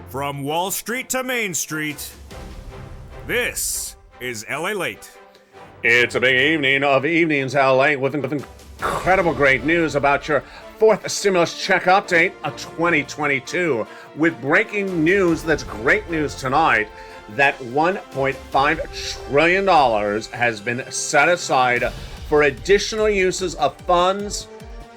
From Wall Street to Main Street, this is LALATE. It's a big evening of Evenings LA with incredible great news about your fourth stimulus check update of 2022. With breaking news that's great news tonight, that $1.5 trillion has been set aside for additional uses of funds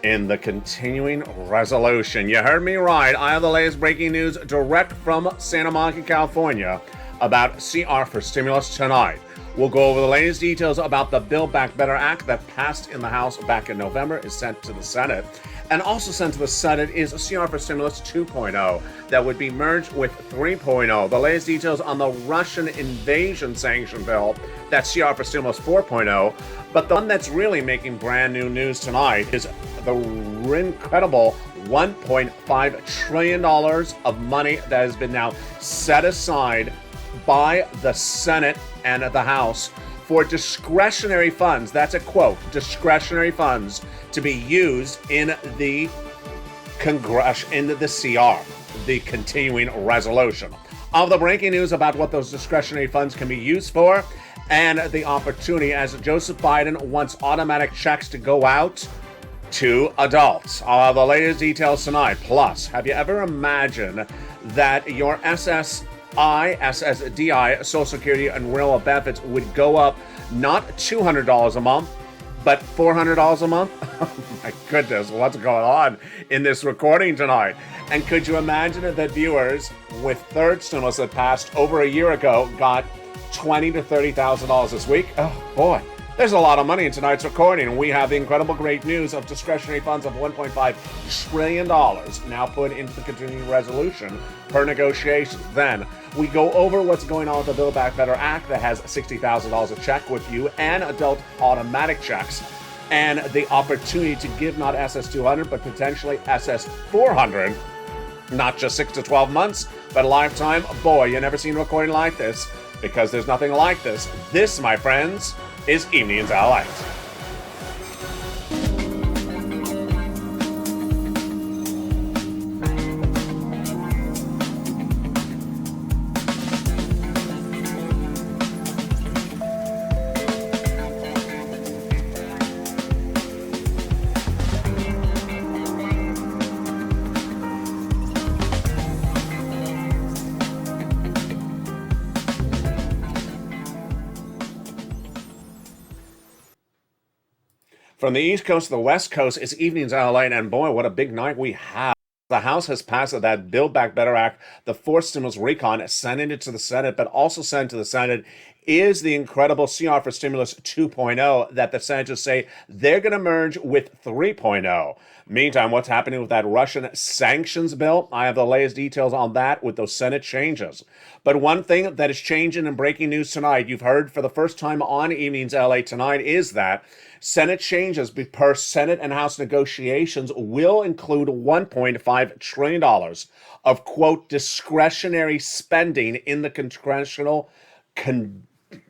in the continuing resolution. You heard me right. I have the latest breaking news direct from Santa Monica, California about CR for stimulus tonight. We'll go over the latest details about the Build Back Better Act that passed in the House back in November, is sent to the Senate. And also sent to the Senate is CR for Stimulus 2.0 that would be merged with 3.0. The latest details on the Russian invasion sanction bill, that's CR for Stimulus 4.0. But the one that's really making brand new news tonight is the incredible $1.5 trillion of money that has been now set aside by the Senate and the House for discretionary funds. That's a quote, discretionary funds to be used in the CR, the continuing resolution. Of the breaking news about what those discretionary funds can be used for, and the opportunity as Joseph Biden wants automatic checks to go out to adults. The latest details tonight. Plus, have you ever imagined that your SSDI, Social Security and Real benefits would go up not $200 a month, but $400 a month? Oh my goodness, what's going on in this recording tonight? And could you imagine that viewers with third stimulus that passed over a year ago got $20,000 to $30,000 this week? Oh boy, there's a lot of money in tonight's recording. We have the incredible great news of discretionary funds of $1.5 trillion now put into the continuing resolution per negotiations. Then we go over what's going on with the Build Back Better Act that has $60,000 a check with you and adult automatic checks, and the opportunity to give not SS300 but potentially SS400, not just 6 to 12 months, but a lifetime. Boy, you never seen a recording like this, because there's nothing like this. This, my friends, is Evenings LA. From the East Coast to the West Coast, it's Evenings LA, and boy, what a big night we have. The House has passed that Build Back Better Act, the fourth stimulus recon, sending it to the Senate, but also sent to the Senate is the incredible CR for Stimulus 2.0 that the senators say they're going to merge with 3.0. Meantime, what's happening with that Russian sanctions bill? I have the latest details on that with those Senate changes. But one thing that is changing in breaking news tonight, you've heard for the first time on Evenings LA tonight, is that Senate changes per Senate and House negotiations will include $1.5 trillion of, quote, discretionary spending in the congressional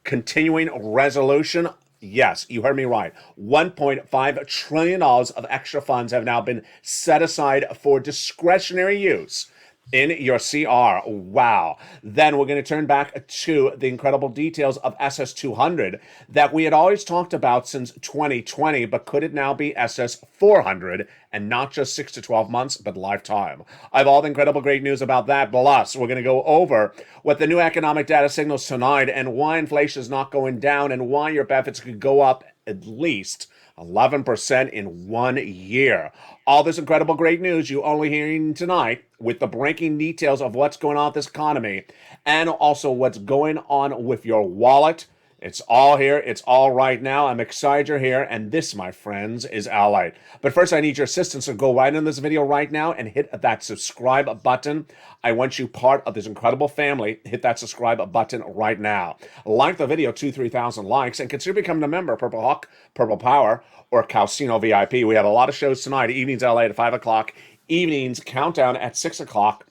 continuing resolution. Yes, you heard me right. $1.5 trillion of extra funds have now been set aside for discretionary use in your CR. Wow. Then we're going to turn back to the incredible details of SS200 that we had always talked about since 2020, but could it now be SS400 and not just 6 to 12 months, but lifetime? I have all the incredible great news about that. Plus, we're going to go over what the new economic data signals tonight and why inflation is not going down and why your benefits could go up at least 11% in 1 year. All this incredible great news you only hearing tonight with the breaking details of what's going on with this economy and also what's going on with your wallet. It's all here. It's all right now. I'm excited you're here. And this, my friends, is LA. But first, I need your assistance to go right in this video right now and hit that subscribe button. I want you part of this incredible family. Hit that subscribe button right now. Like the video, 3,000 likes, and consider becoming a member of Purple Hawk, Purple Power, or Calcino VIP. We have a lot of shows tonight. Evenings LA at 5 o'clock. Evenings Countdown at 6 o'clock.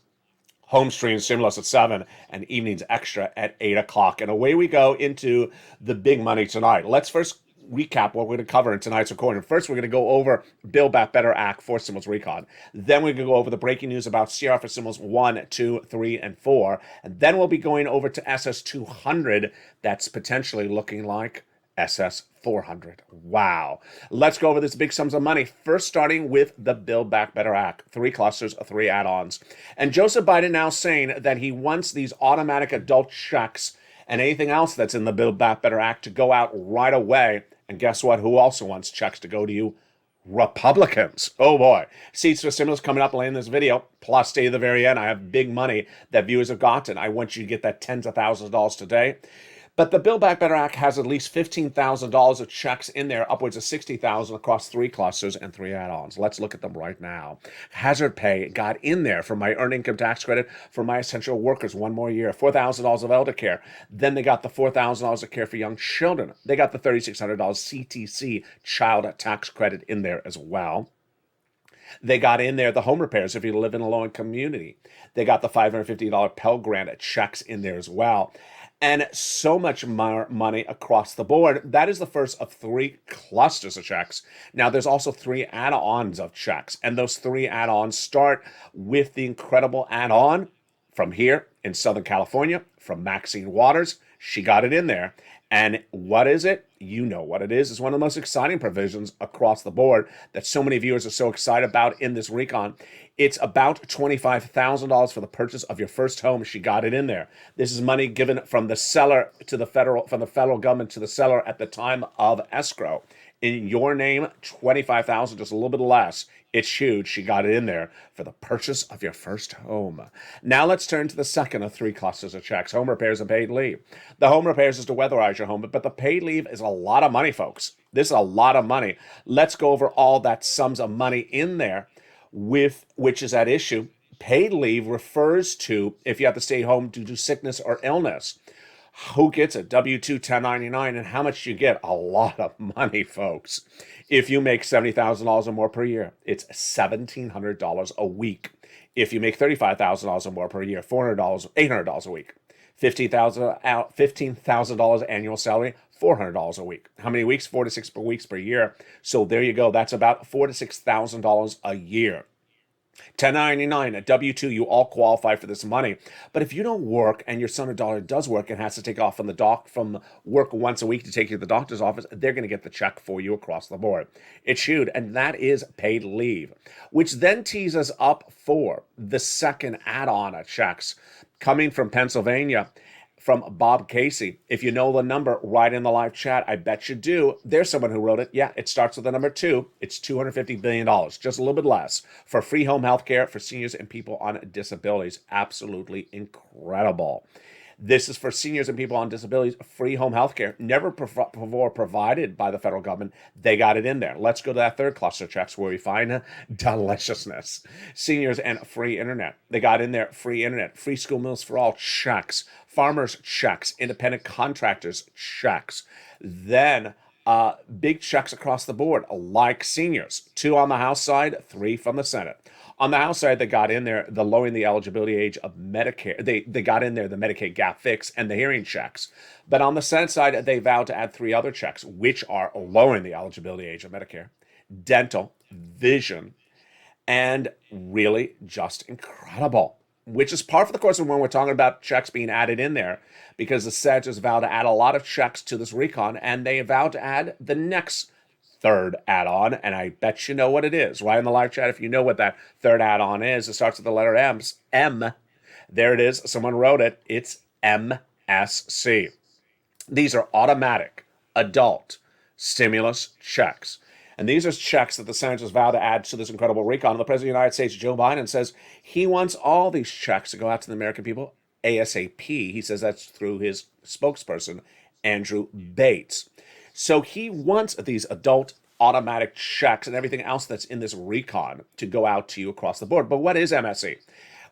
Home stream Stimulus at 7, and Evenings Extra at 8 o'clock. And away we go into the big money tonight. Let's first recap what we're going to cover in tonight's recording. First, we're going to go over Build Back Better Act for stimulus recon. Then we're going to go over the breaking news about CR for stimulus 1, 2, 3, and 4. And then we'll be going over to SS300 that's potentially looking like SS400. Wow. Let's go over this big sums of money. First, starting with the Build Back Better Act. 3 clusters, 3 add-ons. And Joseph Biden now saying that he wants these automatic adult checks and anything else that's in the Build Back Better Act to go out right away. And guess what? Who also wants checks to go to you? Republicans. Oh boy. Seats for stimulus coming up later in this video. Plus, stay to the very end. I have big money that viewers have gotten. I want you to get that tens of thousands of dollars today. But the Build Back Better Act has at least $15,000 of checks in there, upwards of $60,000 across 3 clusters and 3 add-ons. Let's look at them right now. Hazard pay got in there for my earned income tax credit for my essential workers 1 more year. $4,000 of elder care. Then they got the $4,000 of care for young children. They got the $3,600 CTC child tax credit in there as well. They got in there the home repairs if you live in a low-income community. They got the $550 Pell Grant checks in there as well. And so much more money across the board. That is the first of 3 clusters of checks. Now, there's also 3 add-ons of checks. And those 3 add-ons start with the incredible add-on from here in Southern California, from Maxine Waters. She got it in there. And what is it? You know what it is. It's one of the most exciting provisions across the board that so many viewers are so excited about in this recon. It's about $25,000 for the purchase of your first home. She got it in there. This is money given from the seller to the from the federal government to the seller at the time of escrow. In your name, $25,000, just a little bit less. It's huge. She got it in there for the purchase of your first home. Now let's turn to the second of 3 clusters of checks, home repairs and paid leave. The home repairs is to weatherize your home, but the paid leave is a lot of money, folks. This is a lot of money. Let's go over all that sums of money in there, with which is at issue. Paid leave refers to if you have to stay home due to sickness or illness. Who gets it? W-2, 1099, and how much you get? A lot of money, folks. If you make $70,000 or more per year, it's $1,700 a week. If you make $35,000 or more per year, $400, $800 a week. $15,000 annual salary, $400 a week. How many weeks? 4 to 6 weeks per year. So there you go. That's about $4,000 to $6,000 a year. 1099, a W-2, you all qualify for this money. But if you don't work and your son or daughter does work and has to take off from work once a week to take you to the doctor's office, they're going to get the check for you across the board. It's huge, and that is paid leave, which then tees us up for the second add-on of checks coming from Pennsylvania. From Bob Casey. If you know the number, write in the live chat. I bet you do. There's someone who wrote it. Yeah, it starts with the number 2. It's $250 billion, just a little bit less, for free home health care for seniors and people on disabilities. Absolutely incredible. This is for seniors and people on disabilities, free home health care, never before provided by the federal government. They got it in there. Let's go to that third cluster of checks where we find deliciousness. Seniors and free internet. They got in there free internet, free school meals for all checks, farmers checks, independent contractors checks. Then big checks across the board, like seniors. 2 on the House side, 3 from the Senate. On the House side, they got in there the lowering the eligibility age of Medicare. They got in there the Medicaid gap fix and the hearing checks. But on the Senate side, they vowed to add 3 other checks, which are lowering the eligibility age of Medicare, dental, vision, and really just incredible. Which is part of the course of when we're talking about checks being added in there, because the senators vowed to add a lot of checks to this recon, and they vowed to add the next third add-on, and I bet you know what it is. Right in the live chat, if you know what that third add-on is, it starts with the letter M. There it is. Someone wrote it. It's MSC. These are automatic adult stimulus checks. And these are checks that the senators vow to add to this incredible recon. And the President of the United States, Joe Biden, says he wants all these checks to go out to the American people ASAP. He says that's through his spokesperson, Andrew Bates. So he wants these adult automatic checks and everything else that's in this recon to go out to you across the board. But what is MSC?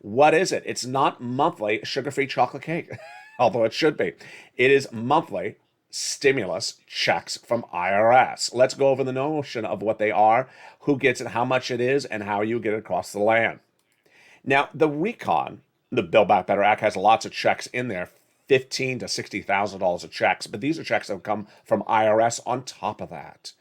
What is it? It's not monthly sugar-free chocolate cake, although it should be. It is monthly stimulus checks from IRS. Let's go over the notion of what they are, who gets it, how much it is, and how you get it across the land. Now, the recon, the Build Back Better Act, has lots of checks in there $15,000 to $60,000 of checks, but these are checks that have come from IRS on top of that.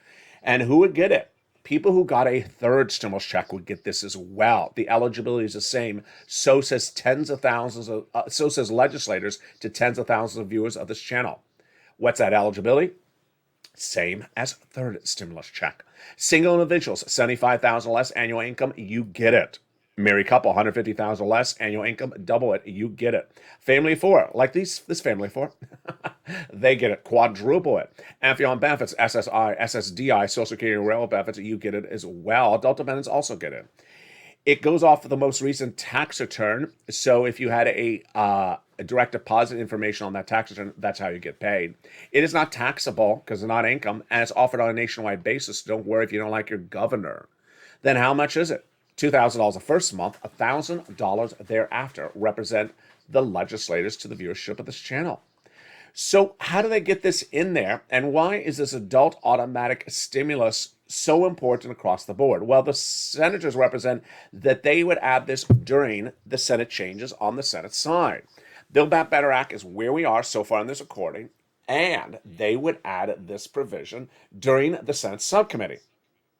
And who would get it? People who got a third stimulus check would get this as well. The eligibility is the same. So says so says legislators to tens of thousands of viewers of this channel. What's that eligibility? Same as third stimulus check. Single individuals, $75,000 less annual income, you get it. Married couple, $150,000 less annual income, double it, you get it. Family of four, like this family of four, they get it, quadruple it. And if you're on benefits, SSI, SSDI, Social Security and Railroad benefits, you get it as well. Adult dependents also get it. It goes off of the most recent tax return. So if you had a direct deposit information on that tax return, that's how you get paid. It is not taxable because it's not income, and it's offered on a nationwide basis. Don't worry if you don't like your governor. Then how much is it? $2,000 the first month, $1,000 thereafter represent the legislators to the viewership of this channel. So how do they get this in there? And why is this adult automatic stimulus so important across the board? Well, the senators represent that they would add this during the Senate changes on the Senate side. Build Back Better Act is where we are so far in this recording, and they would add this provision during the Senate subcommittee.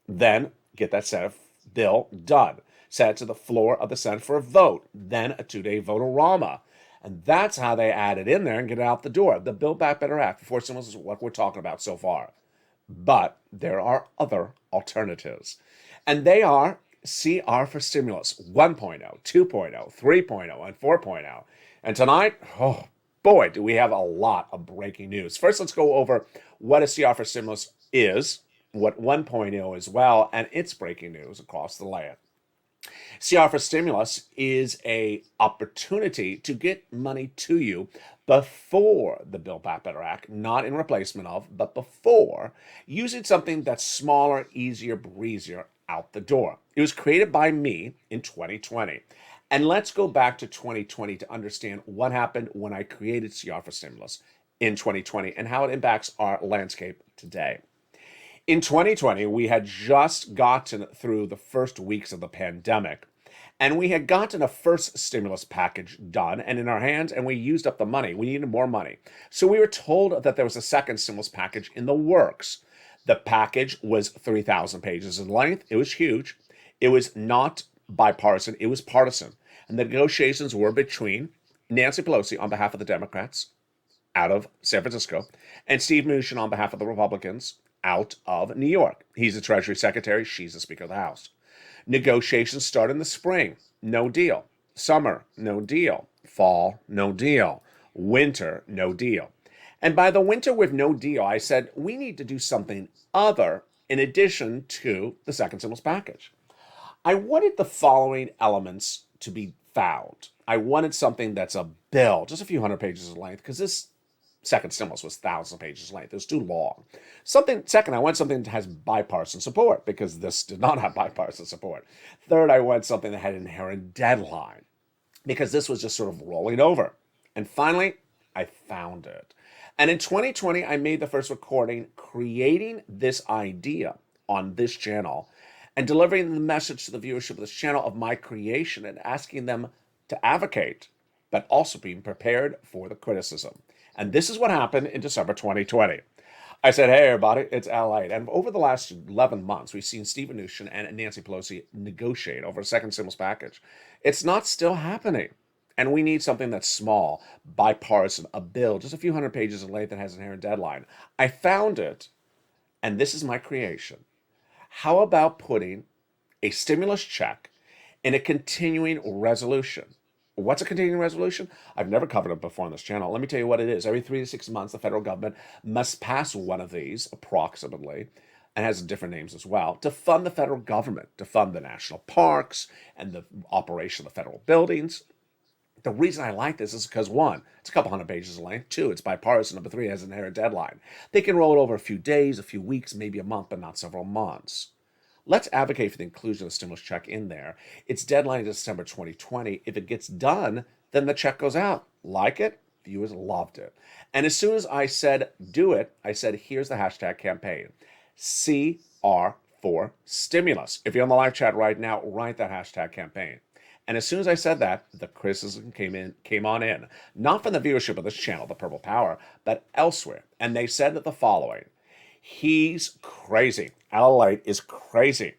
Then get that Senate bill done. Send it to the floor of the Senate for a vote. Then a 2-day vote-a-rama. And that's how they add it in there and get it out the door. The Build Back Better Act, before stimulus, is what we're talking about so far. But there are other alternatives. And they are CR for stimulus 1.0, 2.0, 3.0, and 4.0. And tonight, oh boy, do we have a lot of breaking news. First, let's go over what a CR for stimulus is, what 1.0 as well, and its breaking news across the land. CR for stimulus is a opportunity to get money to you before the Build Back Better Act, not in replacement of, but before, using something that's smaller, easier, breezier out the door. It was created by me in 2020. And let's go back to 2020 to understand what happened when I created CR for stimulus in 2020 and how it impacts our landscape today. In 2020, we had just gotten through the first weeks of the pandemic, and we had gotten a first stimulus package done and in our hands, and we used up the money. We needed more money. So we were told that there was a second stimulus package in the works. The package was 3,000 pages in length. It was huge. It was not bipartisan. It was partisan. And the negotiations were between Nancy Pelosi on behalf of the Democrats out of San Francisco and Steve Mnuchin on behalf of the Republicans out of New York. He's the Treasury Secretary. She's the Speaker of the House. Negotiations start in the spring. No deal. Summer, no deal. Fall, no deal. Winter, no deal. And by the winter with no deal, I said, we need to do something other in addition to the second stimulus package. I wanted the following elements to be found. I wanted something that's a bill, just a few hundred pages in length, because this second stimulus was thousands of pages length. It was too long. Second, I want something that has bipartisan support, because this did not have bipartisan support. Third, I want something that had an inherent deadline, because this was just sort of rolling over. And finally, I found it. And in 2020, I made the first recording creating this idea on this channel and delivering the message to the viewership of this channel of my creation and asking them to advocate, but also being prepared for the criticism. And this is what happened in December 2020. I said, hey, everybody, it's LALATE. And over the last 11 months, we've seen Steve Mnuchin and Nancy Pelosi negotiate over a second stimulus package. It's not still happening. And we need something that's small, bipartisan, a bill, just a few hundred pages in length that has an inherent deadline. I found it, and this is my creation. How about putting a stimulus check in a continuing resolution? What's a continuing resolution? I've never covered it before on this channel. Let me tell you what it is. Every 3 to 6 months, the federal government must pass one of these, approximately, and has different names as well, to fund the federal government, to fund the national parks and the operation of the federal buildings. The reason I like this is because, one, it's a couple hundred pages in length. Two, it's bipartisan. Number three, it has an inherent deadline. They can roll it over a few days, a few weeks, maybe a month, but not several months. Let's advocate for the inclusion of the stimulus check in there. Its deadline is December 2020. If it gets done, then the check goes out. Like it? Viewers loved it. And as soon as I said, do it, I said, here's the hashtag campaign. CR for stimulus. If you're on the live chat right now, write that hashtag campaign. And as soon as I said that, the criticism came on in, not from the viewership of this channel, The Purple Power, but elsewhere. And they said the following: he's crazy. LALATE is crazy.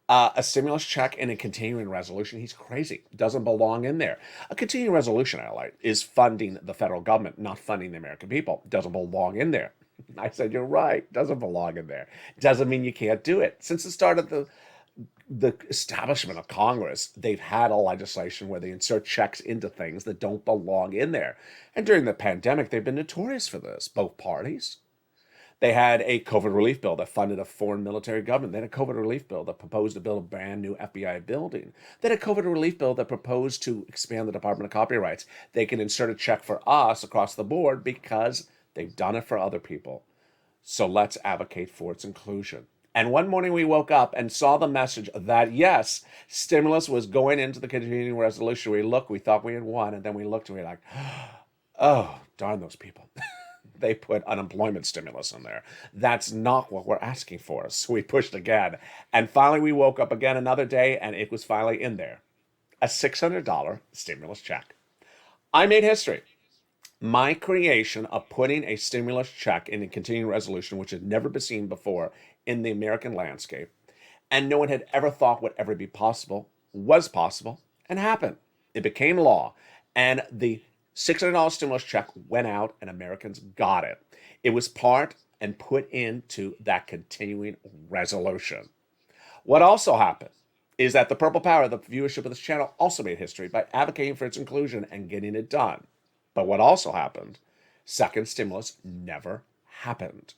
A stimulus check and a continuing resolution, he's crazy. Doesn't belong in there. A continuing resolution, LALATE, is funding the federal government, not funding the American people. Doesn't belong in there. I said, you're right. Doesn't belong in there. Doesn't mean you can't do it. Since the start of the establishment of Congress, they've had a legislation where they insert checks into things that don't belong in there. And during the pandemic, they've been notorious for this, both parties. They had a COVID relief bill that funded a foreign military government. They had a COVID relief bill that proposed to build a brand new FBI building. They had a COVID relief bill that proposed to expand the Department of Copyrights. They can insert a check for us across the board because they've done it for other people. So let's advocate for its inclusion. And one morning we woke up and saw the message that, yes, stimulus was going into the continuing resolution. We thought we had won, and then we looked and we were like, oh, darn those people. They put unemployment stimulus in there. That's not what we're asking for. So we pushed again. And finally, we woke up again another day, and it was finally in there. A $600 stimulus check. I made history. My creation of putting a stimulus check in a continuing resolution, which had never been seen before in the American landscape, and no one had ever thought would ever be possible, was possible, and happened. It became law. And the $600 stimulus check went out and Americans got it. It was part and put into that continuing resolution. What also happened is that the Purple Power, the viewership of this channel, also made history by advocating for its inclusion and getting it done. But what also happened, second stimulus never happened.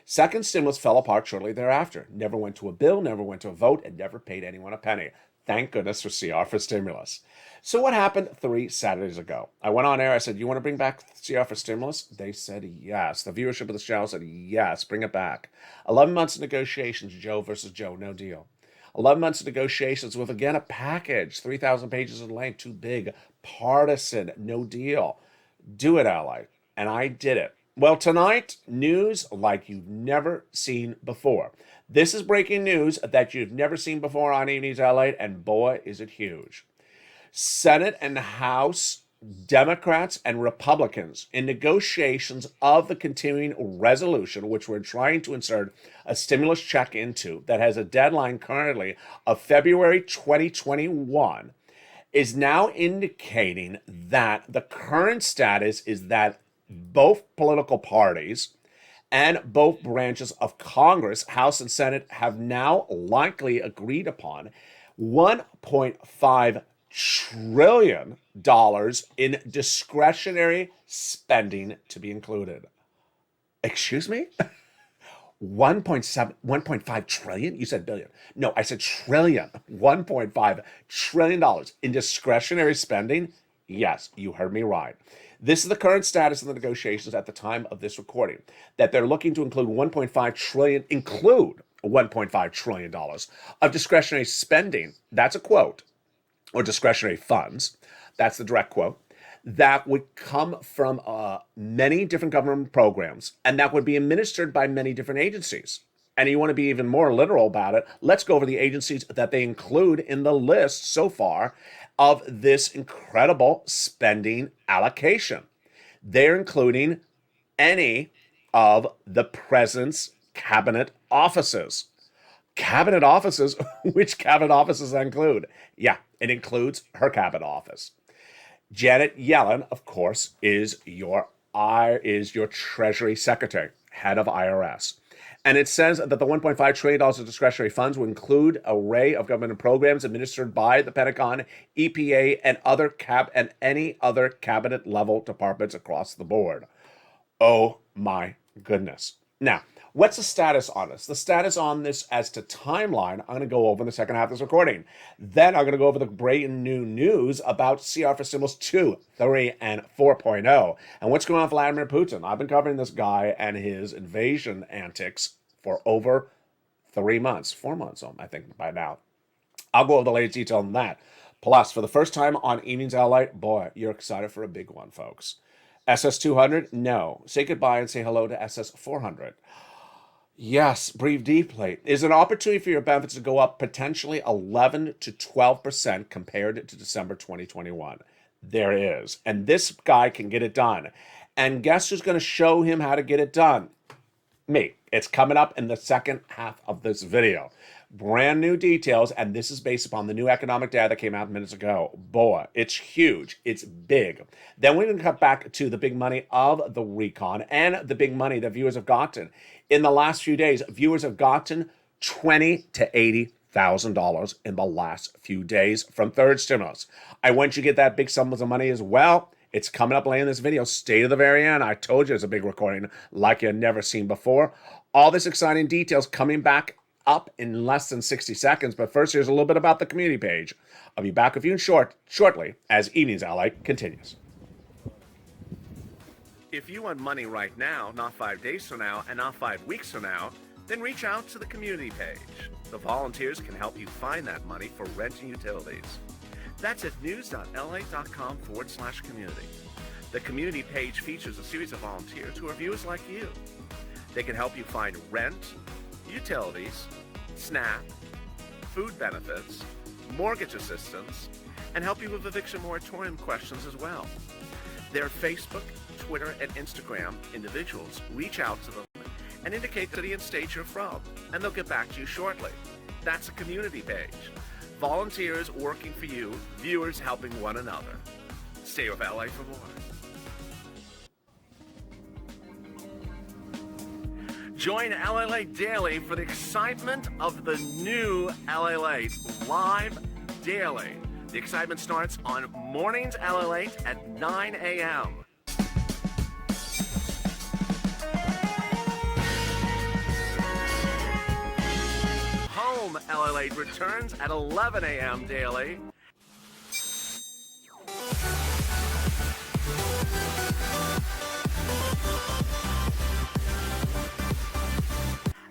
Second stimulus fell apart shortly thereafter. Never went to a bill, never went to a vote, and never paid anyone a penny. Thank goodness for CR for stimulus. So what happened 3 Saturdays ago? I went on air. I said, you want to bring back CR for stimulus? They said yes. The viewership of the channel said yes, bring it back. 11 months of negotiations, Joe versus Joe, no deal. 11 months of negotiations with, again, a package, 3,000 pages in length, too big, partisan, no deal. Do it, ally. And I did it. Well, tonight, news like you've never seen before. This is breaking news that you've never seen before on Evenings LA, and boy, is it huge. Senate and House Democrats and Republicans in negotiations of the continuing resolution, which we're trying to insert a stimulus check into that has a deadline currently of February 2021, is now indicating that the current status is that both political parties and both branches of Congress, House and Senate, have now likely agreed upon $1.5 trillion in discretionary spending to be included. Excuse me? 1.5 trillion? You said billion. No, I said trillion. $1.5 trillion in discretionary spending? Yes, you heard me right. This is the current status of the negotiations at the time of this recording, that they're looking to include $1.5 trillion of discretionary spending. That's a quote. Or discretionary funds. That's the direct quote. That would come from many different government programs, and that would be administered by many different agencies. And you want to be even more literal about it, let's go over the agencies that they include in the list so far of this incredible spending allocation. They're including any of the president's cabinet offices. Cabinet offices? Which cabinet offices include? Yeah, it includes her cabinet office. Janet Yellen, of course, is your Treasury Secretary, head of IRS. And it says that the $1.5 trillion of discretionary funds will include an array of government programs administered by the Pentagon, EPA, and any other cabinet level departments across the board. Oh my goodness. Now, what's the status on this? The status on this as to timeline, I'm going to go over in the second half of this recording. Then I'm going to go over the brand new news about CR for Stimulus 2, 3, and 4.0. And what's going on with Vladimir Putin. I've been covering this guy and his invasion antics for over 3 months, 4 months, I think, by now. I'll go over the latest detail on that. Plus, for the first time on Evenings LA, boy, you're excited for a big one, folks. SS300, no. Say goodbye and say hello to SS400. Yes, breathe deeply. Is an opportunity for your benefits to go up potentially 11 to 12% compared to December 2021. There is. And this guy can get it done. And guess who's going to show him how to get it done? Me. It's coming up in the second half of this video. Brand new details, and this is based upon the new economic data that came out minutes ago. Boy, it's huge. It's big. Then we're going to cut back to the big money of the recon and the big money that viewers have gotten. In the last few days, viewers have gotten $20,000 to $80,000 in the last few days from third stimulus. I want you to get that big sum of money as well. It's coming up later in this video. Stay to the very end. I told you it's a big recording like you've never seen before. All this exciting details coming back up in less than 60 seconds. But first, here's a little bit about the community page. I'll be back with you shortly as Evenings LA continues. If you want money right now, not 5 days from now, and not 5 weeks from now, then reach out to the community page. The volunteers can help you find that money for rent and utilities. That's at news.la.com/community. The community page features a series of volunteers who are viewers like you. They can help you find rent, utilities, SNAP, food benefits, mortgage assistance, and help you with eviction moratorium questions as well. Their Facebook, Twitter, and Instagram individuals reach out to them and indicate the city and state you're from, and they'll get back to you shortly. That's a community page. Volunteers working for you, viewers helping one another. Stay with LA for more. Join LALATE daily for the excitement of the new LALATE live daily. The excitement starts on mornings LALATE at 9 a.m. Home LALATE returns at 11 a.m. daily.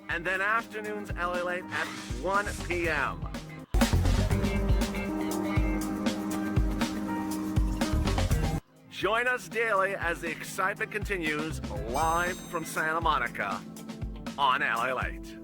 And then afternoons LALATE at 1 p.m. Join us daily as the excitement continues live from Santa Monica on LALATE.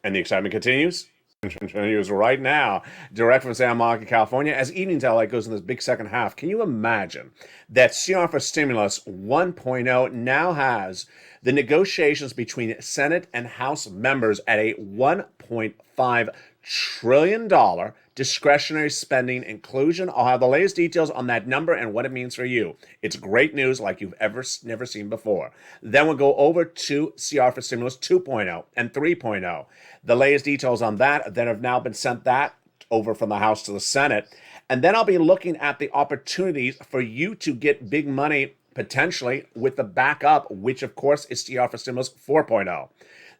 And the excitement continues? Continues right now, direct from Santa Monica, California, as Evenings LA goes in this big second half. Can you imagine that CR for Stimulus 1.0 now has the negotiations between Senate and House members at a $1.5 trillion discretionary spending inclusion? I'll have the latest details on that number and what it means for you. It's great news like you've never seen before. Then we'll go over to CR for Stimulus 2.0 and 3.0. The latest details on that then have now been sent that over from the House to the Senate. And then I'll be looking at the opportunities for you to get big money potentially with the backup, which of course is CR for Stimulus 4.0.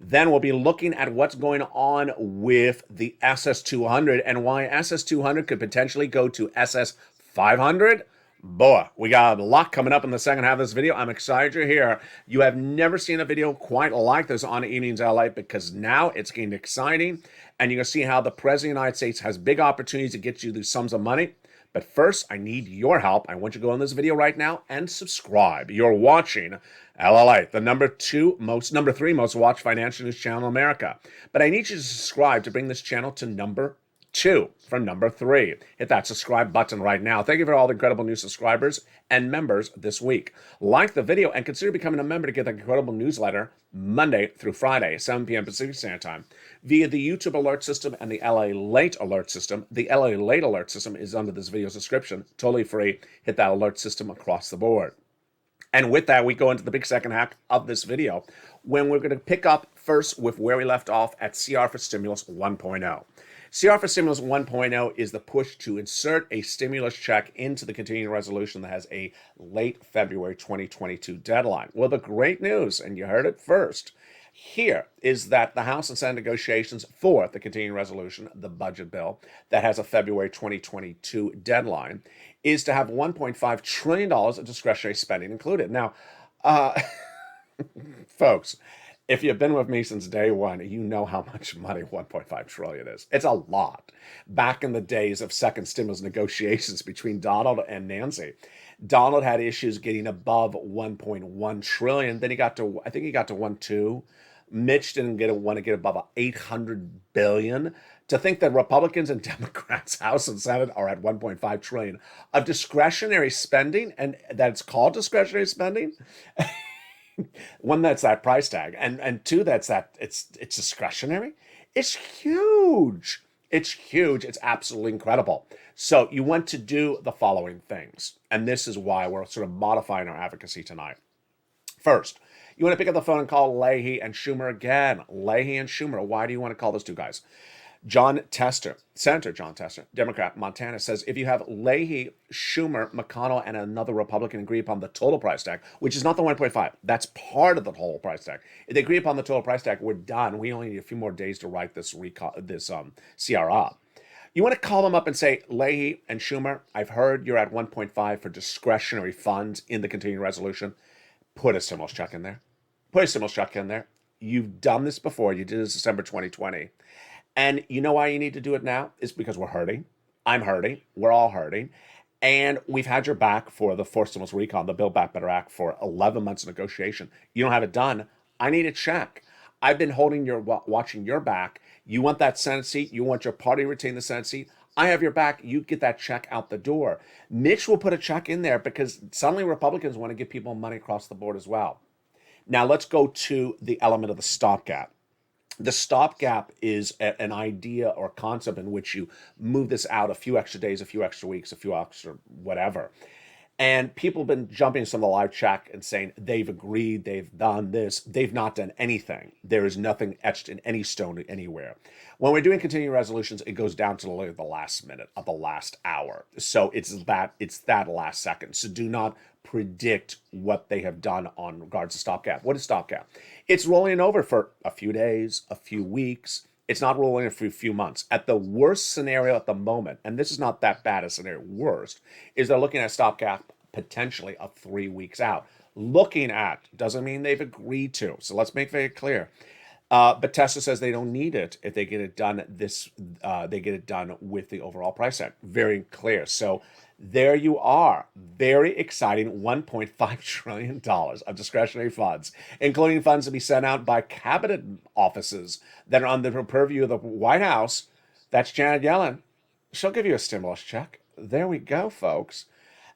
Then we'll be looking at what's going on with the SS300 and why SS300 could potentially go to SS500. Boy, we got a lot coming up in the second half of this video. I'm excited you're here. You have never seen a video quite like this on Evenings LA because now it's getting exciting and you're going to see how the President of the United States has big opportunities to get you these sums of money. But first, I need your help. I want you to go in this video right now and subscribe. You're watching LALATE, the number three most watched financial news channel in America. But I need you to subscribe to bring this channel to number 2 from number 3. Hit that subscribe button right now. Thank you for all the incredible new subscribers and members this week. Like the video and consider becoming a member to get the incredible newsletter Monday through Friday, 7 p.m. Pacific Standard Time, via the YouTube alert system and the LALATE alert system. The LALATE alert system is under this video's description, totally free. Hit that alert system across the board. And with that, we go into the big second half of this video when we're going to pick up first with where we left off at CR for Stimulus 1.0. CR for Stimulus 1.0 is the push to insert a stimulus check into the continuing resolution that has a late February 2022 deadline. Well, the great news, and you heard it first, here is that the House and Senate negotiations for the continuing resolution, the budget bill, that has a February 2022 deadline, is to have $1.5 trillion of discretionary spending included. Now, folks, If you've been with me since day one, you know how much money 1.5 trillion is. It's a lot. Back in the days of second stimulus negotiations between Donald and Nancy, Donald had issues getting above 1.1 trillion. Then I think he got to 1.2. Mitch didn't want to get above 800 billion. To think that Republicans and Democrats, House and Senate, are at 1.5 trillion of discretionary spending, and that's called discretionary spending. One, that's that price tag, and two, that's that it's discretionary. It's huge. It's huge. It's absolutely incredible. So you want to do the following things, and this is why we're sort of modifying our advocacy tonight. First, you want to pick up the phone and call Leahy and Schumer again. Leahy and Schumer. Why do you want to call those two guys? Senator John Tester, Democrat, Montana, says if you have Leahy, Schumer, McConnell, and another Republican agree upon the total price tag, which is not the 1.5, that's part of the whole price tag. If they agree upon the total price tag, we're done. We only need a few more days to write this CR up. You want to call them up and say, Leahy and Schumer, I've heard you're at 1.5 for discretionary funds in the continuing resolution. Put a stimulus check in there. Put a stimulus check in there. You've done this before. You did this December 2020. And you know why you need to do it now? It's because we're hurting. I'm hurting. We're all hurting. And we've had your back for the forced stimulus recon, the Build Back Better Act, for 11 months of negotiation. You don't have it done. I need a check. I've been watching your back. You want that Senate seat. You want your party to retain the Senate seat. I have your back. You get that check out the door. Mitch will put a check in there because suddenly Republicans want to give people money across the board as well. Now let's go to the element of the stopgap. The stopgap is an idea or concept in which you move this out a few extra days, a few extra weeks, a few extra whatever. And people have been jumping into some of the live chat and saying they've agreed, they've done this. They've not done anything. There is nothing etched in any stone anywhere. When we're doing continuing resolutions, it goes down to the last minute of the last hour. So it's that last second. So do not predict what they have done on regards to stopgap. What is stopgap? It's rolling over for a few days, a few weeks. It's not rolling for a few months. At the worst scenario at the moment, and this is not that bad a scenario, worst, is they're looking at stopgap potentially of 3 weeks out. Looking at doesn't mean they've agreed to. So let's make very clear. But Tesla says they don't need it if they get it done they get it done with the overall price tag. Very clear. So there you are. Very exciting $1.5 trillion of discretionary funds, including funds to be sent out by cabinet offices that are on the purview of the White House. That's Janet Yellen. She'll give you a stimulus check. There we go, folks.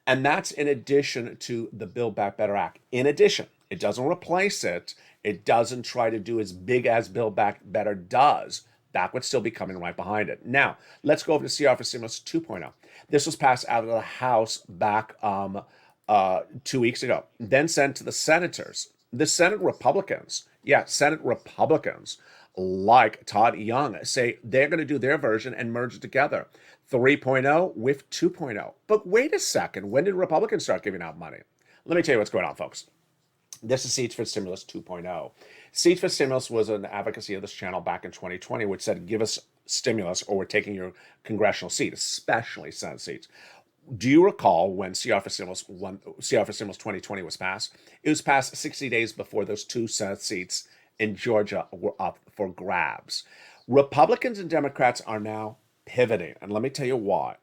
And that's in addition to the Build Back Better Act. In addition, it doesn't replace it. It doesn't try to do as big as Build Back Better does. That would still be coming right behind it. Now, let's go over to CR for Stimulus 2.0. This was passed out of the House back 2 weeks ago, then sent to the senators. The Senate Republicans, Senate Republicans like Todd Young say they're going to do their version and merge it together. 3.0 with 2.0. But wait a second, when did Republicans start giving out money? Let me tell you what's going on, folks. This is Seats for Stimulus 2.0. Seats for Stimulus was an advocacy of this channel back in 2020, which said, give us stimulus or we're taking your congressional seat, especially Senate seats. Do you recall when CR for Stimulus 2020 was passed? It was passed 60 days before those two Senate seats in Georgia were up for grabs. Republicans and Democrats are now pivoting, and let me tell you why.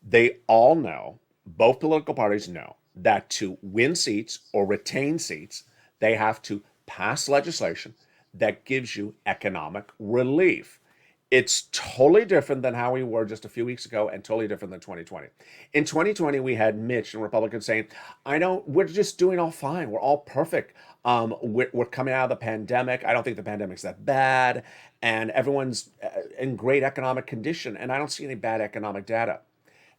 They all know, both political parties know, that to win seats or retain seats, they have to pass legislation that gives you economic relief. It's totally different than how we were just a few weeks ago and totally different than 2020. In 2020, we had Mitch and Republicans saying, we're just doing all fine. We're all perfect. We're coming out of the pandemic. I don't think the pandemic's that bad. And everyone's in great economic condition. And I don't see any bad economic data.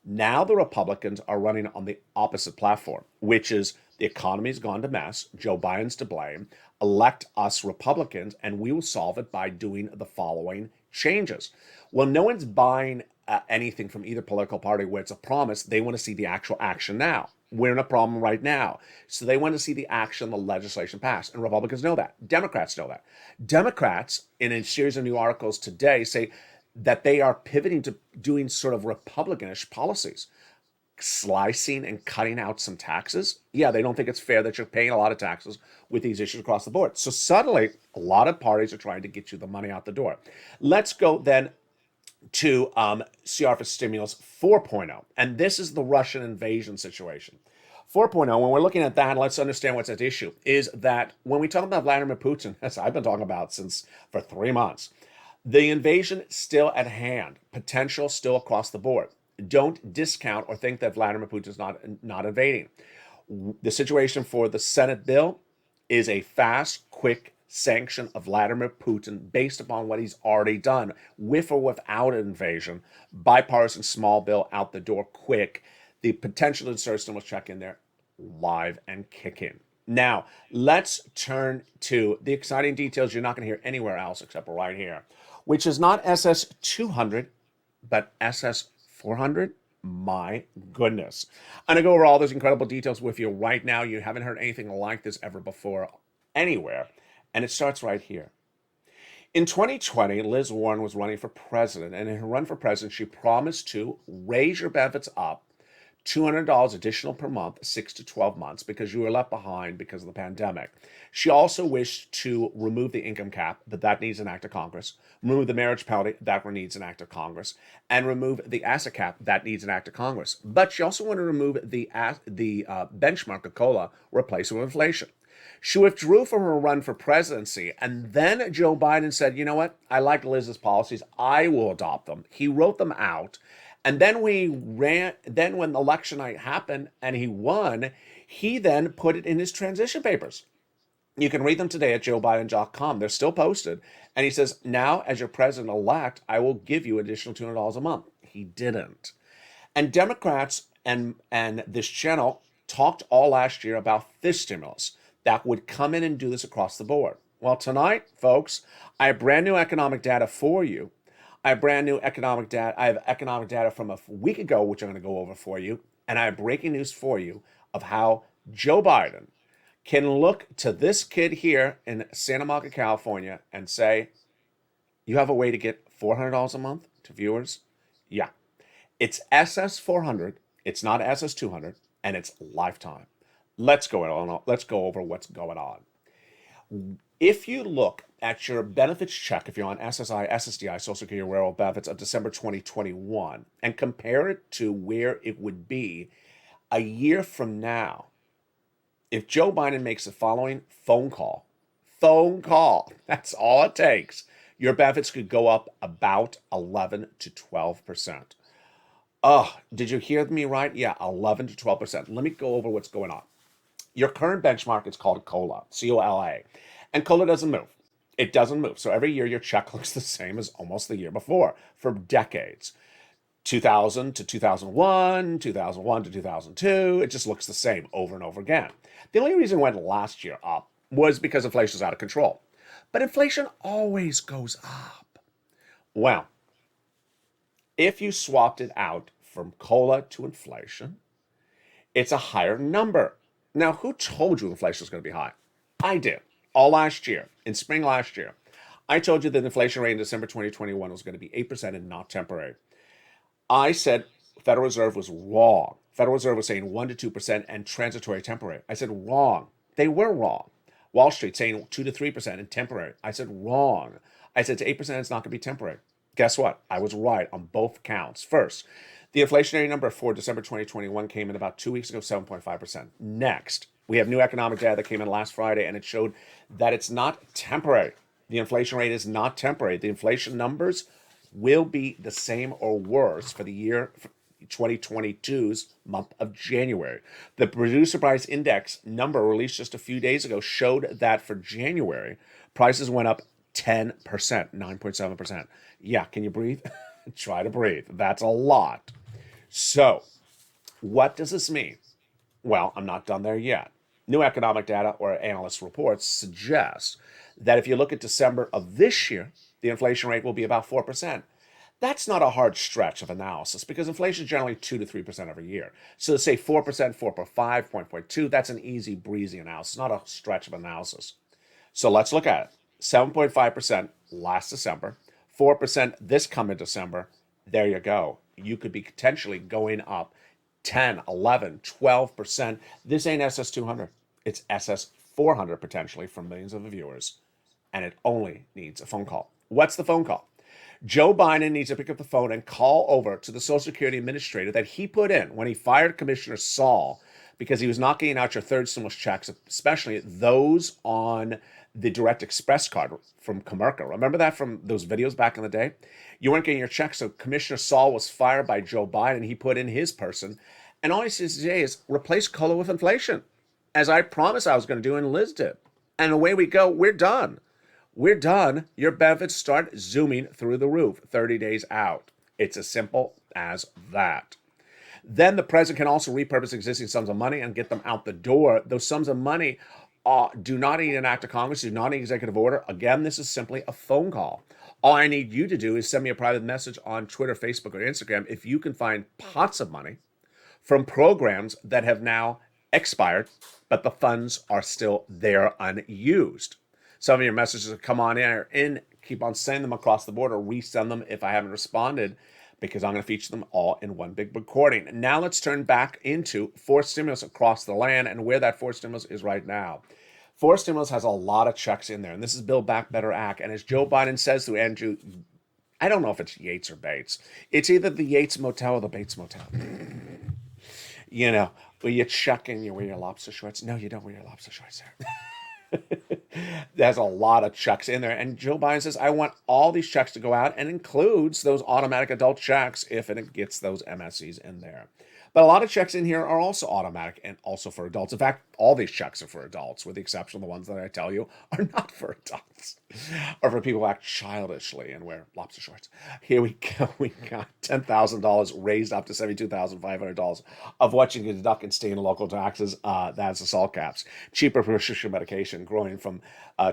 Now the Republicans are running on the opposite platform, which is the economy's gone to mess. Joe Biden's to blame. Elect us Republicans, and we will solve it by doing the following changes. Well, no one's buying anything from either political party where it's a promise. They want to see the actual action now. We're in a problem right now. So they want to see the action, the legislation passed. And Republicans know that. Democrats know that. Democrats, in a series of new articles today, say that they are pivoting to doing sort of Republicanish policies. slicing and cutting out some taxes. Yeah, they don't think it's fair that you're paying a lot of taxes with these issues across the board. So suddenly, a lot of parties are trying to get you the money out the door. Let's go then to CR for Stimulus 4.0. And this is the Russian invasion situation. 4.0, when we're looking at that, let's understand what's at issue, is that when we talk about Vladimir Putin, as I've been talking about for 3 months, the invasion still at hand, potential still across the board. Don't discount or think that Vladimir Putin's not invading. The situation for the Senate bill is a fast, quick sanction of Vladimir Putin based upon what he's already done, with or without an invasion. Bipartisan small bill out the door quick. The potential to insert stimulus check in there, live and kicking. Now, let's turn to the exciting details you're not going to hear anywhere else except right here, which is not SS200, but SS400. My goodness. I'm going to go over all those incredible details with you right now. You haven't heard anything like this ever before anywhere. And it starts right here. In 2020, Liz Warren was running for president. And in her run for president, she promised to raise your benefits up $200 additional per month, 6 to 12 months, because you were left behind because of the pandemic. She also wished to remove the income cap, but that needs an act of Congress, remove the marriage penalty, that needs an act of Congress, and remove the asset cap, that needs an act of Congress. But she also wanted to remove the benchmark of COLA, replace it with inflation. She withdrew from her run for presidency, and then Joe Biden said, you know what, I like Liz's policies, I will adopt them. He wrote them out. And then when election night happened and he won, he then put it in his transition papers. You can read them today at joebiden.com. They're still posted. And he says, now as your president-elect, I will give you additional $200 a month. He didn't. And Democrats and this channel talked all last year about this stimulus that would come in and do this across the board. Well, tonight, folks, I have brand new economic data for you. I have brand new economic data. I have economic data from a week ago, which I'm going to go over for you. And I have breaking news for you of how Joe Biden can look to this kid here in Santa Monica, California, and say, you have a way to get $400 a month to viewers? Yeah. It's SS400. It's not SS200. And it's lifetime. Let's go over what's going on. If you look at your benefits check, if you're on SSI, SSDI, Social Security Rural Benefits of December 2021, and compare it to where it would be a year from now, if Joe Biden makes the following phone call, that's all it takes, your benefits could go up about 11 to 12%. Oh, did you hear me right? Yeah, 11 to 12%. Let me go over what's going on. Your current benchmark is called COLA, C-O-L-A, and COLA doesn't move. It doesn't move. So every year your check looks the same as almost the year before for decades. 2000 to 2001, 2001 to 2002, it just looks the same over and over again. The only reason it went last year up was because inflation is out of control. But inflation always goes up. Well, if you swapped it out from COLA to inflation, it's a higher number. Now, who told you inflation was going to be high? I did. All last year, in spring last year, I told you that the inflation rate in December 2021 was going to be 8% and not temporary. I said Federal Reserve was wrong. Federal Reserve was saying 1 to 2% and transitory temporary. I said wrong. They were wrong. Wall Street saying 2 to 3% and temporary. I said wrong. I said to 8% it's not going to be temporary. Guess what? I was right on both counts. First, the inflationary number for December 2021 came in about 2 weeks ago, 7.5%. Next, we have new economic data that came in last Friday, and it showed that it's not temporary. The inflation rate is not temporary. The inflation numbers will be the same or worse for the year 2022's month of January. The producer price index number released just a few days ago showed that for January, prices went up 10%, 9.7%. Yeah, can you breathe? Try to breathe. That's a lot. So, what does this mean? Well, I'm not done there yet. New economic data or analyst reports suggest that if you look at December of this year, the inflation rate will be about 4%. That's not a hard stretch of analysis because inflation is generally 2 to 3% every year. So to say 4%, 4.5, 4.2, that's an easy, breezy analysis, not a stretch of analysis. So let's look at it. 7.5% last December, 4% this coming December. There you go. You could be potentially going up 10, 11, 12%. This ain't SS200. It's SS400 potentially from millions of viewers. And it only needs a phone call. What's the phone call? Joe Biden needs to pick up the phone and call over to the Social Security Administrator that he put in when he fired Commissioner Saul because he was not getting out your third stimulus checks, especially those on the Direct Express card from Comerica. Remember that from those videos back in the day? You weren't getting your checks, so Commissioner Saul was fired by Joe Biden. He put in his person, and all he says today is replace COLA with inflation, as I promised I was going to do, and Liz did. And away we go. We're done. We're done. Your benefits start zooming through the roof 30 days out. It's as simple as that. Then the president can also repurpose existing sums of money and get them out the door. Those sums of money do not need an act of Congress, do not need executive order. Again, this is simply a phone call. All I need you to do is send me a private message on Twitter, Facebook, or Instagram if you can find pots of money from programs that have now expired, but the funds are still there unused. Some of your messages have come on in, keep on sending them across the board or resend them if I haven't responded, because I'm going to feature them all in one big recording. Now let's turn back into forced stimulus across the land and where that forced stimulus is right now. Forced stimulus has a lot of checks in there, and this is Build Back Better Act. And as Joe Biden says through Andrew, I don't know if it's Yates or Bates. It's either the Yates Motel or the Bates Motel. You know, where you check in, you wear your lobster shorts. No, you don't wear your lobster shorts there. There's a lot of checks in there. And Joe Biden says, I want all these checks to go out, and includes those automatic adult checks if it gets those MSCs in there. But a lot of checks in here are also automatic and also for adults. In fact, all these checks are for adults, with the exception of the ones that I tell you are not for adults, or for people who act childishly and wear lobster shorts. Here we go. We got $10,000 raised up to $72,500 of what you can deduct in state and local taxes. That's assault caps. Cheaper prescription medication growing from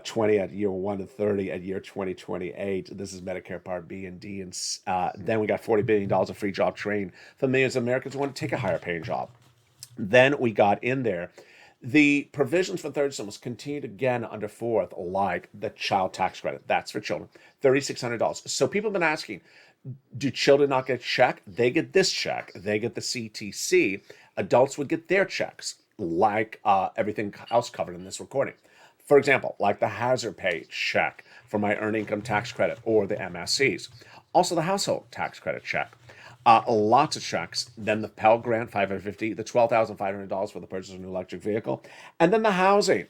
20 at year 1 to 30 at year 2028. This is Medicare Part B and D. And then we got $40 billion of free job training for millions of Americans who want to take a higher paying job. Then we got in there the provisions for third stimulus continued again under fourth, like the child tax credit. That's for children, $3,600. So people have been asking, do children not get a check? They get this check. They get the CTC. Adults would get their checks, like everything else covered in this recording. For example, like the hazard pay check for my earned income tax credit or the MSCs. Also the household tax credit check. Lots of checks. Then the Pell Grant, $550, the $12,500 for the purchase of a new electric vehicle, and then the housing,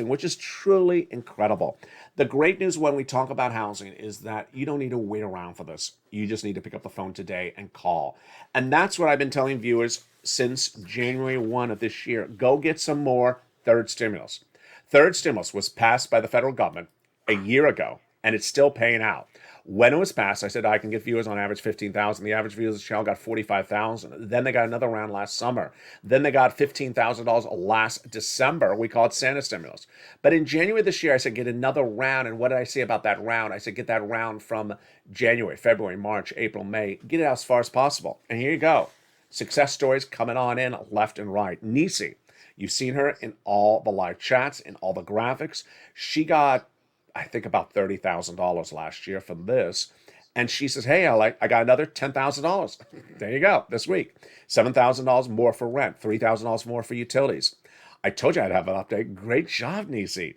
which is truly incredible. The great news when we talk about housing is that you don't need to wait around for this. You just need to pick up the phone today and call. And that's what I've been telling viewers since January 1 of this year. Go get some more third stimulus. Third stimulus was passed by the federal government a year ago, and it's still paying out. When it was passed, I said I can get viewers on average 15,000. The average viewers of the channel got 45,000. Then they got another round last summer. Then they got $15,000 last December. We call it Santa stimulus. But in January this year, I said get another round. And what did I say about that round? I said get that round from January, February, March, April, May. Get it out as far as possible. And here you go. Success stories coming on in left and right. Nisi, you've seen her in all the live chats, in all the graphics. She got, I think, about $30,000 last year from this. And she says, hey, I got another $10,000. There you go, this week. $7,000 more for rent, $3,000 more for utilities. I told you I'd have an update. Great job, Nisi.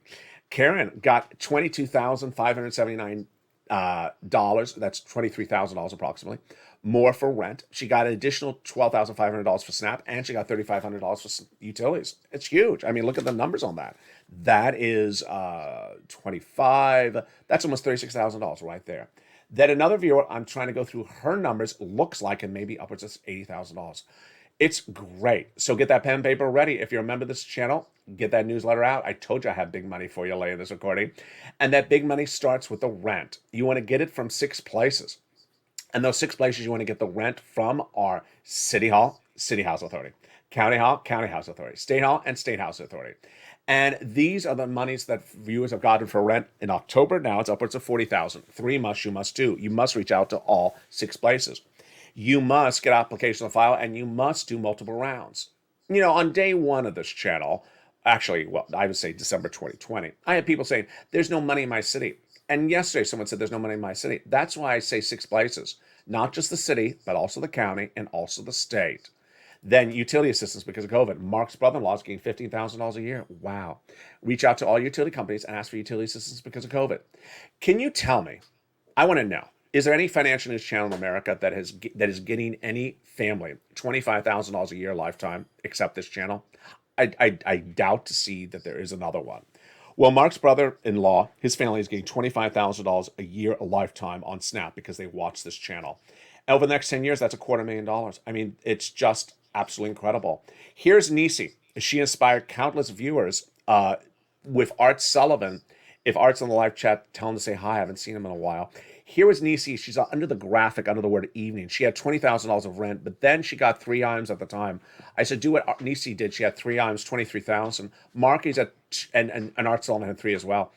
Karen got $22,579. That's $23,000 approximately more for rent. She got an additional $12,500 for SNAP, and she got $3,500 for utilities. It's huge. I mean, look at the numbers on that. That is 25. That's almost $36,000 right there. Then another viewer, I'm trying to go through her numbers, looks like, and maybe upwards of $80,000. It's great. So get that pen and paper ready. If you're a member of this channel, get that newsletter out. I told you I have big money for you later in this recording. And that big money starts with the rent. You want to get it from 6 places. And those 6 places you want to get the rent from are City Hall, City House Authority, County Hall, County House Authority, State Hall, and State House Authority. And these are the monies that viewers have gotten for rent in October. Now it's upwards of $40,000. 3 musts you must do. You must reach out to all 6 places. You must get application on file, and you must do multiple rounds. You know, on day 1 of this channel, actually, well, I would say December 2020, I had people saying, there's no money in my city. And yesterday, someone said, there's no money in my city. That's why I say 6 places. Not just the city, but also the county and also the state. Then utility assistance because of COVID. Mark's brother-in-law is getting $15,000 a year. Wow. Reach out to all utility companies and ask for utility assistance because of COVID. Can you tell me, I want to know, is there any financial news channel in America that is getting any family $25,000 a year lifetime except this channel? I doubt to see that there is another one. Well, Mark's brother-in-law, his family is getting $25,000 a year a lifetime on Snap because they watch this channel. And over the next 10 years, that's $250,000. I mean, it's just absolutely incredible. Here's Nisi. She inspired countless viewers with Art Sullivan. If Art's on the live chat, tell him to say hi. I haven't seen him in a while. Here is Nisi. She's under the graphic, under the word evening. She had $20,000 of rent, but then she got 3 IMs at the time. I said, do what Nisi did. She had 3 IMs, 23,000. Mark is at, and Art Sullivan had 3 as well.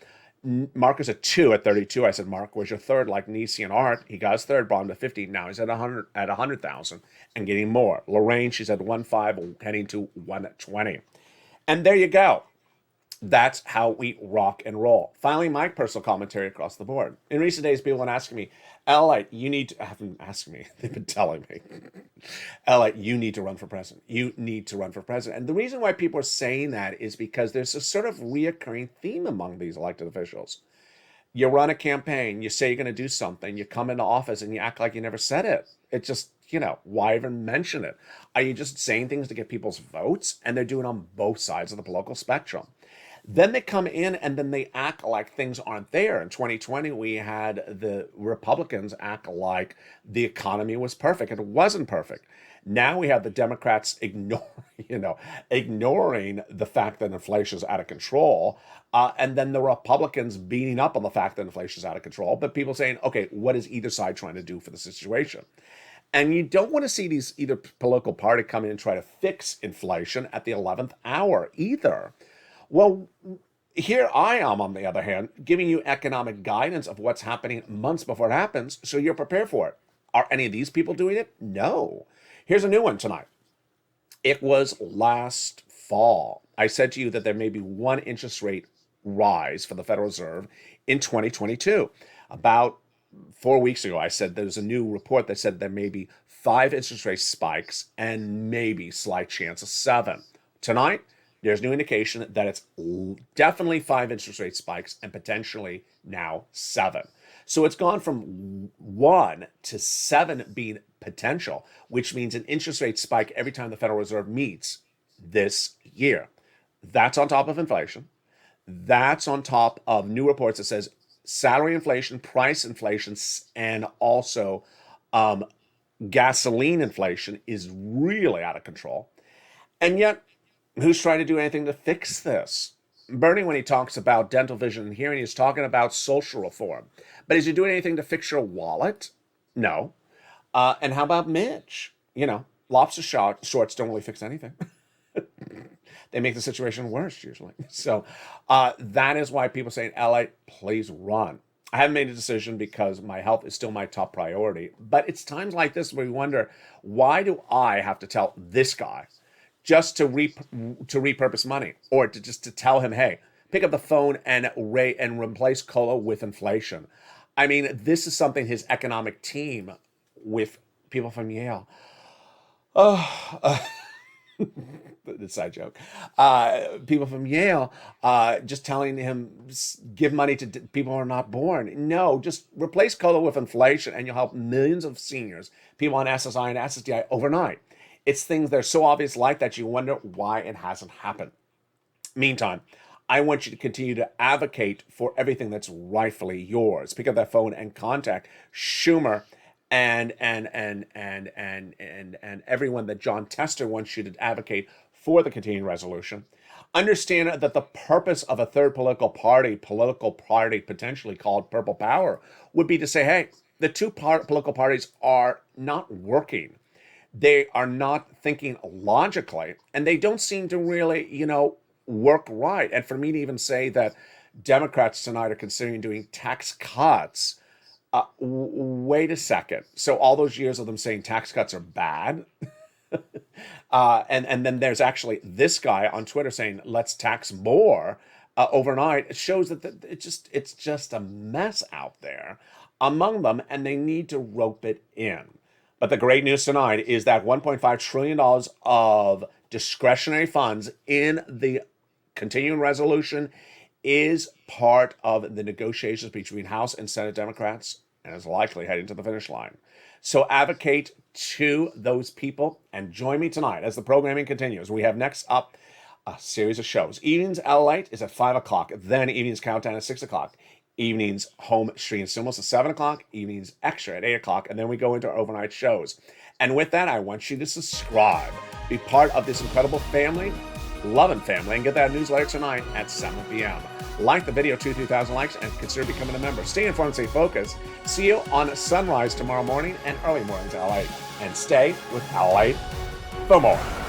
Mark is at 2 at 32. I said, Mark, where's your third? Like Nisi and Art. He got his third, brought him to 50. Now he's at 100,000 and getting more. Lorraine, she's at 1.5, heading to 120. And there you go. That's how we rock and roll. Finally, my personal commentary across the board. In recent days, people have been asking me, LALATE, you need to, haven't asked me, they've been telling me, LALATE, you need to run for president. You need to run for president. And the reason why people are saying that is because there's a sort of reoccurring theme among these elected officials. You run a campaign, you say you're going to do something, you come into office and you act like you never said it. It just, why even mention it? Are you just saying things to get people's votes? And they're doing it on both sides of the political spectrum. Then they come in and then they act like things aren't there. In 2020, we had the Republicans act like the economy was perfect. It wasn't perfect. Now we have the Democrats ignoring the fact that inflation is out of control, and then the Republicans beating up on the fact that inflation is out of control. But people saying, okay, what is either side trying to do for the situation? And you don't want to see these either political party come in and try to fix inflation at the 11th hour either. Well, here I am, on the other hand, giving you economic guidance of what's happening months before it happens, so you're prepared for it. Are any of these people doing it? No. Here's a new one tonight. It was last fall. I said to you that there may be 1 interest rate rise for the Federal Reserve in 2022. About 4 weeks ago, I said there's a new report that said there may be 5 interest rate spikes and maybe slight chance of 7. Tonight, there's new indication that it's definitely 5 interest rate spikes and potentially now 7. So it's gone from 1 to 7 being potential, which means an interest rate spike every time the Federal Reserve meets this year. That's on top of inflation. That's on top of new reports that says salary inflation, price inflation, and also gasoline inflation is really out of control. And yet, who's trying to do anything to fix this? Bernie, when he talks about dental, vision, and hearing, he's talking about social reform. But is he doing anything to fix your wallet? No. And how about Mitch? Lobster shorts don't really fix anything. They make the situation worse, usually. So that is why people say, LA, please run. I haven't made a decision because my health is still my top priority. But it's times like this where we wonder, why do I have to tell this guy just to repurpose money, or to tell him, hey, pick up the phone and replace cola with inflation? I mean, this is something his economic team with people from Yale. The side joke. People from Yale just telling him, give money to people who are not born. No, just replace cola with inflation and you'll help millions of seniors, people on SSI and SSDI overnight. It's things that are so obvious like that you wonder why it hasn't happened. Meantime, I want you to continue to advocate for everything that's rightfully yours. Pick up that phone and contact Schumer and everyone that John Tester wants you to advocate for the continuing resolution. Understand that the purpose of a third political party potentially called Purple Power, would be to say, hey, the two political parties are not working. They are not thinking logically, and they don't seem to really, work right. And for me to even say that Democrats tonight are considering doing tax cuts, wait a second. So all those years of them saying tax cuts are bad, and then there's actually this guy on Twitter saying let's tax more overnight. It shows that it's just a mess out there among them, and they need to rope it in. But the great news tonight is that $1.5 trillion of discretionary funds in the continuing resolution is part of the negotiations between House and Senate Democrats and is likely heading to the finish line. So advocate to those people and join me tonight as the programming continues. We have next up a series of shows. Evenings LALATE is at 5 o'clock. Then Evenings Countdown at 6 o'clock. Evenings Home Stream Symbols at 7 o'clock. Evenings Extra at 8 o'clock. And then we go into our overnight shows. And with that, I want you to subscribe. Be part of this incredible family, loving family, and get that newsletter tonight at 7 p.m. Like the video, 2,000 likes, and consider becoming a member. Stay informed, stay focused. See you on Sunrise tomorrow morning and early mornings LA. And stay with LA for more.